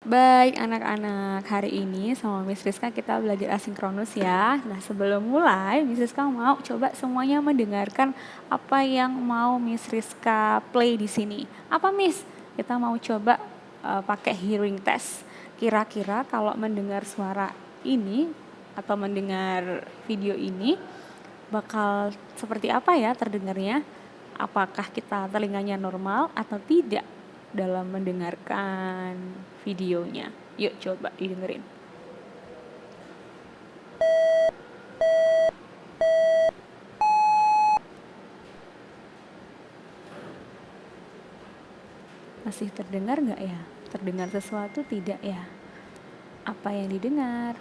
Baik anak-anak, hari ini sama Miss Rizka kita belajar asinkronus ya. Nah sebelum mulai, Miss Rizka mau coba semuanya mendengarkan apa yang mau Miss Rizka play di sini. Apa Miss? Kita mau coba pakai hearing test. Kira-kira kalau mendengar suara ini atau mendengar video ini bakal seperti apa ya terdengarnya? Apakah kita telinganya normal atau tidak dalam mendengarkan videonya? Yuk coba didengerin. Masih terdengar nggak ya? Terdengar sesuatu tidak ya? Apa yang didengar?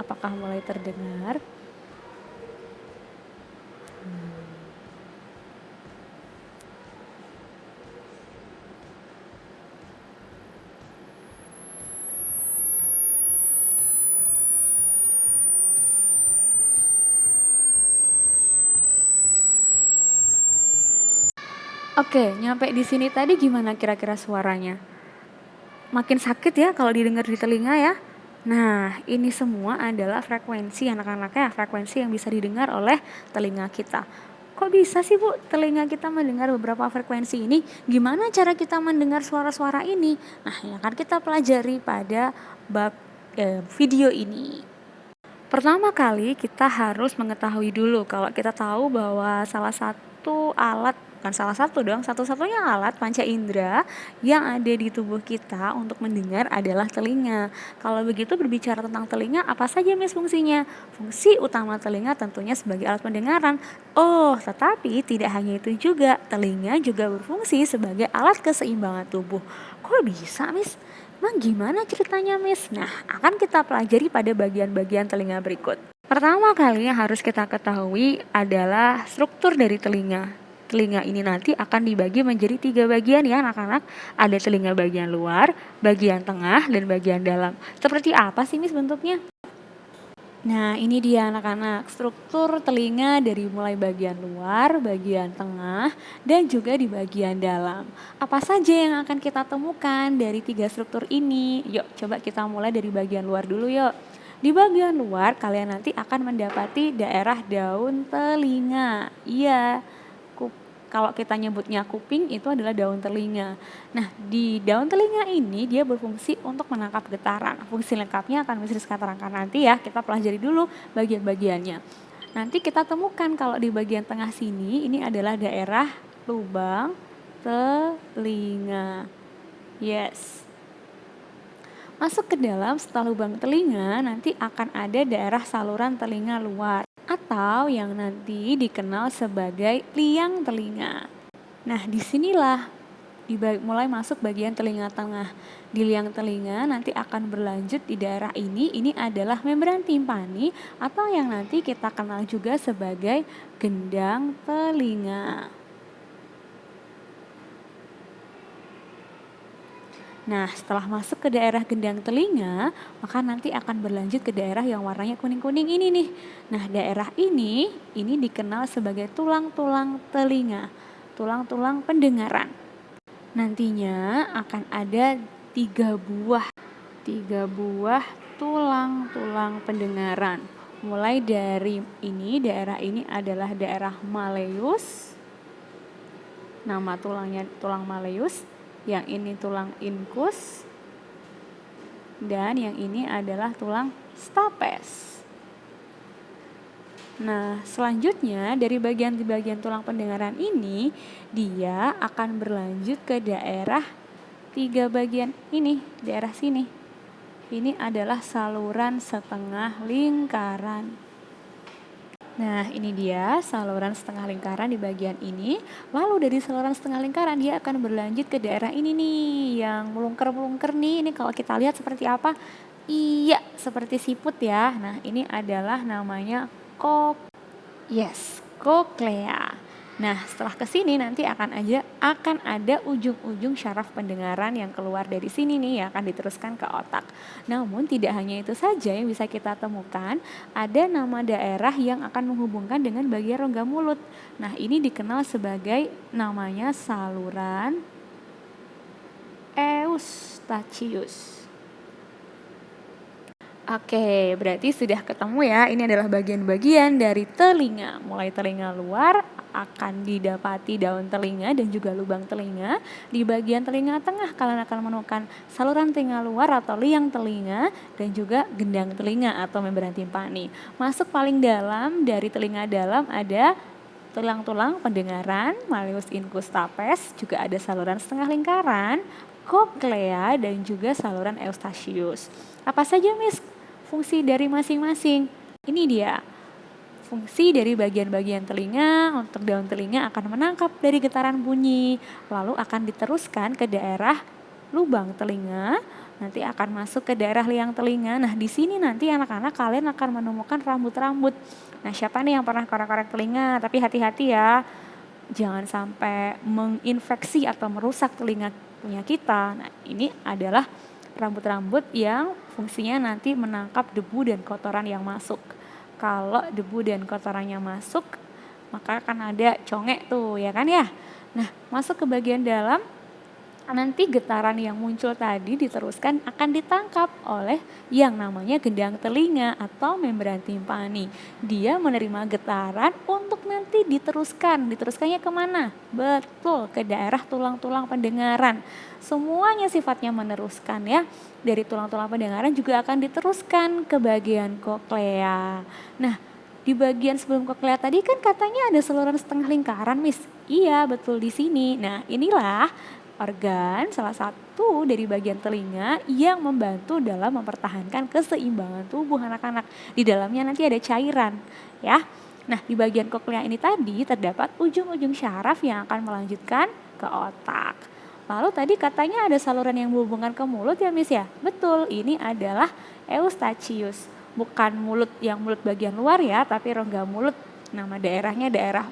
Apakah mulai terdengar? Oke, nyampe di sini tadi gimana kira-kira suaranya? Makin sakit ya kalau didengar di telinga ya. Nah, ini semua adalah frekuensi anak-anaknya, frekuensi yang bisa didengar oleh telinga kita. Kok bisa sih Bu, telinga kita mendengar beberapa frekuensi ini? Gimana cara kita mendengar suara-suara ini? Nah, yang akan kita pelajari pada bab video ini. Pertama kali kita harus mengetahui dulu kalau kita tahu bahwa salah satu alat, bukan salah satu dong, satu-satunya alat panca indera yang ada di tubuh kita untuk mendengar adalah telinga. Kalau begitu berbicara tentang telinga, apa saja Miss fungsinya? Fungsi utama telinga tentunya sebagai alat pendengaran. Oh, tetapi tidak hanya itu juga, telinga juga berfungsi sebagai alat keseimbangan tubuh. Kok bisa Miss? Emang gimana ceritanya Miss? Nah, akan kita pelajari pada bagian-bagian telinga berikut. Pertama kali yang harus kita ketahui adalah struktur dari telinga. Telinga ini nanti akan dibagi menjadi 3 bagian ya anak-anak. Ada telinga bagian luar, bagian tengah, dan bagian dalam. Seperti apa sih Miss bentuknya? Nah, ini dia anak-anak, struktur telinga dari mulai bagian luar, bagian tengah, dan juga di bagian dalam. Apa saja yang akan kita temukan dari 3 struktur ini? Yuk, coba kita mulai dari bagian luar dulu yuk. Di bagian luar, kalian nanti akan mendapati daerah daun telinga. Iya, kalau kita nyebutnya kuping itu adalah daun telinga. Nah, di daun telinga ini dia berfungsi untuk menangkap getaran. Fungsi lengkapnya akan Miss Rizka terangkan nanti ya. Kita pelajari dulu bagian-bagiannya. Nanti kita temukan kalau di bagian tengah sini ini adalah daerah lubang telinga. Yes. Masuk ke dalam setelah lubang telinga nanti akan ada daerah saluran telinga luar atau yang nanti dikenal sebagai liang telinga. Nah, disinilah mulai masuk bagian telinga tengah. Di liang telinga nanti akan berlanjut di daerah ini adalah membran timpani atau yang nanti kita kenal juga sebagai gendang telinga. Nah, setelah masuk ke daerah gendang telinga, maka nanti akan berlanjut ke daerah yang warnanya kuning-kuning ini nih. Nah, daerah ini dikenal sebagai tulang-tulang telinga, tulang-tulang pendengaran. Nantinya akan ada 3 buah tulang-tulang pendengaran. Mulai dari ini, daerah ini adalah daerah malleus. Nama tulangnya tulang malleus. Yang ini tulang incus, dan yang ini adalah tulang stapes. Nah, selanjutnya dari bagian tulang pendengaran ini, dia akan berlanjut ke daerah 3 bagian ini, daerah sini. Ini adalah saluran setengah lingkaran. Nah, ini dia saluran setengah lingkaran di bagian ini. Lalu dari saluran setengah lingkaran dia akan berlanjut ke daerah ini nih, yang melungker-melungker nih. Ini kalau kita lihat seperti apa? Iya, seperti siput ya. Nah, ini adalah namanya koklea. Nah, setelah ke sini nanti akan ada ujung-ujung syaraf pendengaran yang keluar dari sini nih, yang akan diteruskan ke otak. Namun tidak hanya itu saja yang bisa kita temukan, ada nama daerah yang akan menghubungkan dengan bagian rongga mulut. Nah, ini dikenal sebagai namanya saluran Eustachius. Oke, berarti sudah ketemu ya, ini adalah bagian-bagian dari telinga. Mulai telinga luar akan didapati daun telinga dan juga lubang telinga. Di bagian telinga tengah kalian akan menemukan saluran telinga luar atau liang telinga dan juga gendang telinga atau membran timpani. Masuk paling dalam dari telinga dalam ada tulang-tulang pendengaran, malleus incus stapes, juga ada saluran setengah lingkaran, koklea, dan juga saluran Eustachius. Apa saja, Miss, fungsi dari masing-masing? Ini dia. Fungsi dari bagian-bagian telinga untuk daun telinga akan menangkap dari getaran bunyi, lalu akan diteruskan ke daerah lubang telinga, nanti akan masuk ke daerah liang telinga. Nah, di sini nanti anak-anak kalian akan menemukan rambut-rambut. Nah, siapa nih yang pernah korek-korek telinga? Tapi hati-hati ya, jangan sampai menginfeksi atau merusak telinga punya kita. Nah, ini adalah rambut-rambut yang fungsinya nanti menangkap debu dan kotoran yang masuk. Kalau debu dan kotorannya masuk, maka akan ada congek tuh, ya kan ya? Nah, masuk ke bagian dalam, nanti getaran yang muncul tadi diteruskan akan ditangkap oleh yang namanya gendang telinga atau membran timpani. Dia menerima getaran untuk nanti diteruskan. Diteruskannya kemana? Betul, ke daerah tulang-tulang pendengaran. Semuanya sifatnya meneruskan ya. Dari tulang-tulang pendengaran juga akan diteruskan ke bagian koklea. Nah, di bagian sebelum koklea tadi kan katanya ada saluran setengah lingkaran, Miss. Iya, betul di sini. Nah, inilah organ salah satu dari bagian telinga yang membantu dalam mempertahankan keseimbangan tubuh anak-anak. Di dalamnya nanti ada cairan, ya. Nah, di bagian koklea ini tadi terdapat ujung-ujung syaraf yang akan melanjutkan ke otak. Lalu tadi katanya ada saluran yang menghubungkan ke mulut ya, Miss ya? Betul, ini adalah Eustachius. Bukan mulut yang mulut bagian luar ya, tapi rongga mulut. Nama daerahnya daerah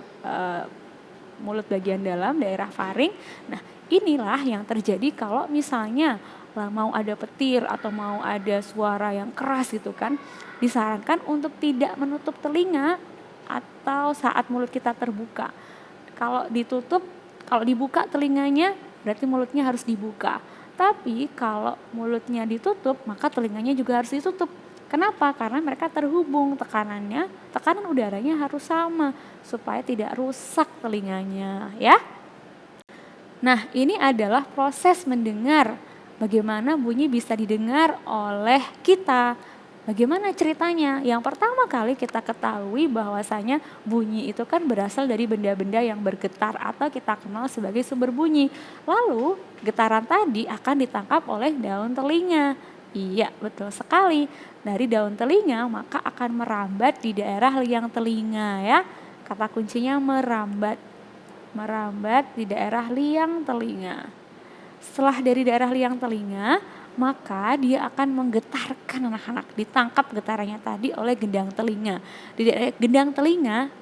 mulut bagian dalam, daerah faring. Nah, inilah yang terjadi kalau misalnya mau ada petir atau mau ada suara yang keras gitu kan. Disarankan untuk tidak menutup telinga atau saat mulut kita terbuka. Kalau dibuka telinganya, berarti mulutnya harus dibuka. Tapi kalau mulutnya ditutup, maka telinganya juga harus ditutup. Kenapa? Karena mereka terhubung, tekanan udaranya harus sama supaya tidak rusak telinganya, ya. Nah, ini adalah proses mendengar. Bagaimana bunyi bisa didengar oleh kita? Bagaimana ceritanya? Yang pertama kali kita ketahui bahwasanya bunyi itu kan berasal dari benda-benda yang bergetar atau kita kenal sebagai sumber bunyi. Lalu getaran tadi akan ditangkap oleh daun telinga. Iya, betul sekali. Dari daun telinga maka akan merambat di daerah liang telinga ya. Kata kuncinya merambat. Merambat di daerah liang telinga. Setelah dari daerah liang telinga, maka dia akan menggetarkan anak-anak. Ditangkap getarannya tadi oleh gendang telinga.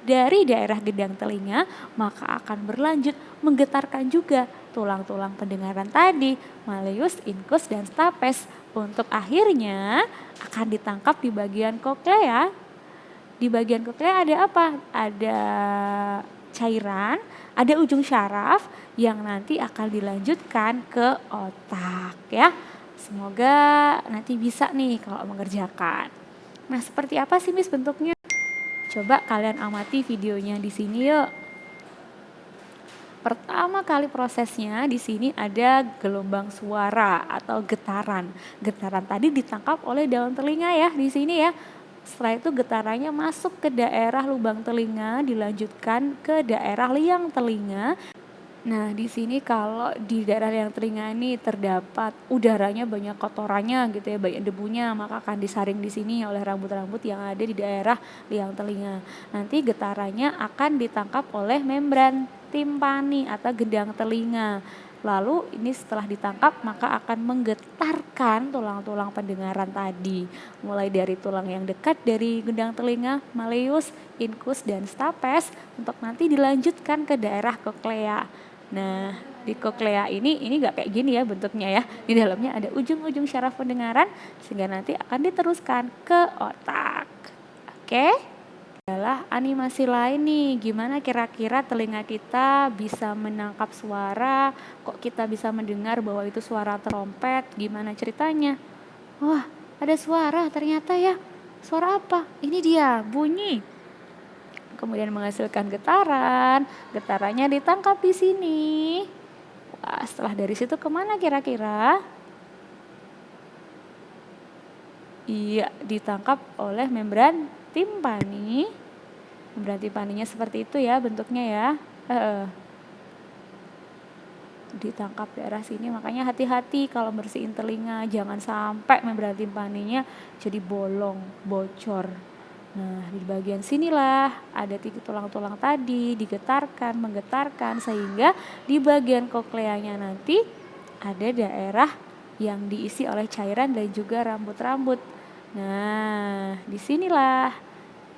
Dari daerah gendang telinga, maka akan berlanjut menggetarkan juga tulang-tulang pendengaran tadi, malleus, incus, dan stapes. Untuk akhirnya akan ditangkap di bagian koklea. Di bagian koklea ada apa? Ada cairan, ada ujung syaraf yang nanti akan dilanjutkan ke otak ya. Semoga nanti bisa nih kalau mengerjakan. Nah, seperti apa sih Miss bentuknya? Coba kalian amati videonya di sini yuk. Pertama kali prosesnya di sini ada gelombang suara atau getaran. Getaran tadi ditangkap oleh daun telinga ya di sini ya. Setelah itu getarannya masuk ke daerah lubang telinga, dilanjutkan ke daerah liang telinga. Nah, di sini kalau di daerah liang telinga ini terdapat udaranya banyak kotorannya gitu ya, banyak debunya, maka akan disaring di sini oleh rambut-rambut yang ada di daerah liang telinga. Nanti getarannya akan ditangkap oleh membran timpani atau gendang telinga. Lalu ini setelah ditangkap maka akan menggetarkan tulang-tulang pendengaran tadi. Mulai dari tulang yang dekat dari gendang telinga, malleus, incus, dan stapes untuk nanti dilanjutkan ke daerah koklea. Nah, di koklea ini gak kayak gini ya bentuknya ya. Di dalamnya ada ujung-ujung syaraf pendengaran sehingga nanti akan diteruskan ke otak. Oke? adalah animasi lain nih, gimana kira-kira telinga kita bisa menangkap suara, kok kita bisa mendengar bahwa itu suara trompet, gimana ceritanya? Wah, ada suara ternyata ya. Suara apa? Ini dia, bunyi. Kemudian menghasilkan getaran, getarannya ditangkap di sini. Wah, setelah dari situ kemana kira-kira? Iya, ditangkap oleh membran timpani. Membran timpaninya seperti itu ya bentuknya ya. Ditangkap daerah sini, makanya hati-hati kalau bersihin telinga, jangan sampai membran timpaninya jadi bolong, bocor. Nah, di bagian sinilah ada titik tulang-tulang tadi digetarkan, menggetarkan sehingga di bagian kokleanya nanti ada daerah yang diisi oleh cairan dan juga rambut-rambut. Nah, disinilah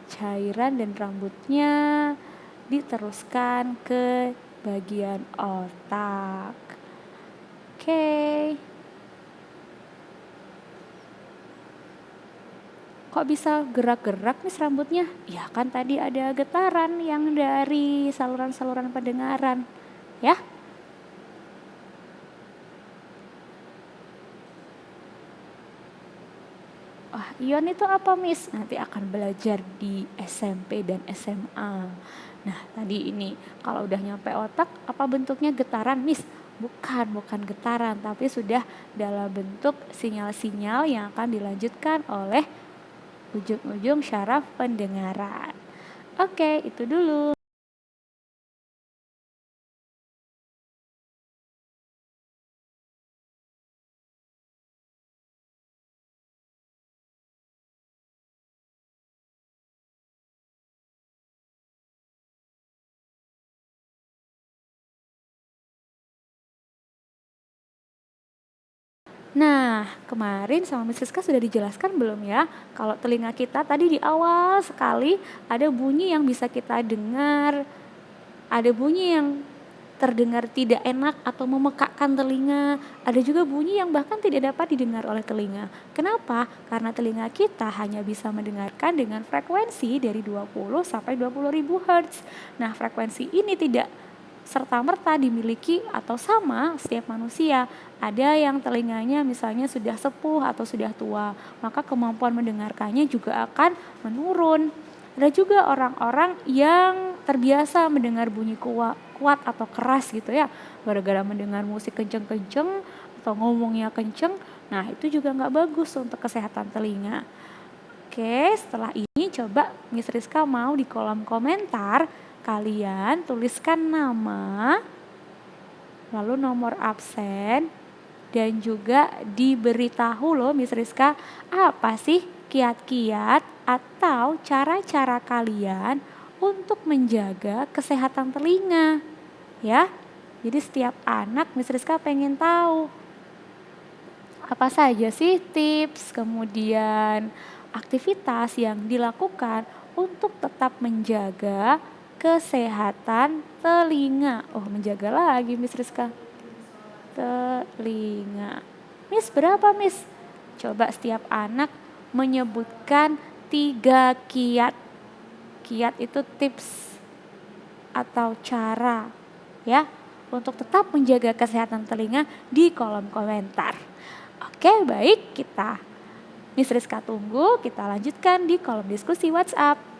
cairan dan rambutnya diteruskan ke bagian otak. Oke. Kok bisa gerak-gerak nih rambutnya? Ya kan tadi ada getaran yang dari saluran-saluran pendengaran. Ya. Wah, ion itu apa, Miss? Nanti akan belajar di SMP dan SMA. Nah, tadi ini kalau udah nyampe otak, apa bentuknya getaran, Miss? Bukan getaran, tapi sudah dalam bentuk sinyal-sinyal yang akan dilanjutkan oleh ujung-ujung syaraf pendengaran. Oke, itu dulu. Nah, kemarin sama Miss Rizka sudah dijelaskan belum ya? Kalau telinga kita tadi di awal sekali ada bunyi yang bisa kita dengar, ada bunyi yang terdengar tidak enak atau memekakkan telinga, ada juga bunyi yang bahkan tidak dapat didengar oleh telinga. Kenapa? Karena telinga kita hanya bisa mendengarkan dengan frekuensi dari 20 sampai 20 ribu Hz. Nah, frekuensi ini tidak serta-merta dimiliki atau sama setiap manusia. Ada yang telinganya misalnya sudah sepuh atau sudah tua, maka kemampuan mendengarkannya juga akan menurun. Ada juga orang-orang yang terbiasa mendengar bunyi kuat atau keras gitu ya, gara-gara mendengar musik kenceng-kenceng atau ngomongnya kenceng. Nah, itu juga nggak bagus untuk kesehatan telinga. Oke, setelah ini coba Miss Rizka mau di kolom komentar kalian tuliskan nama, lalu nomor absen, dan juga diberitahu loh Miss Rizka apa sih kiat-kiat atau cara-cara kalian untuk menjaga kesehatan telinga ya. Jadi setiap anak Miss Rizka pengen tahu apa saja sih tips kemudian aktivitas yang dilakukan untuk tetap menjaga kesehatan telinga. Oh, menjaga lagi Miss Rizka. Telinga. Miss, berapa Miss? Coba setiap anak menyebutkan 3 kiat. Kiat itu tips atau cara ya untuk tetap menjaga kesehatan telinga di kolom komentar. Oke, baik, kita Miss Rizka tunggu, kita lanjutkan di kolom diskusi WhatsApp.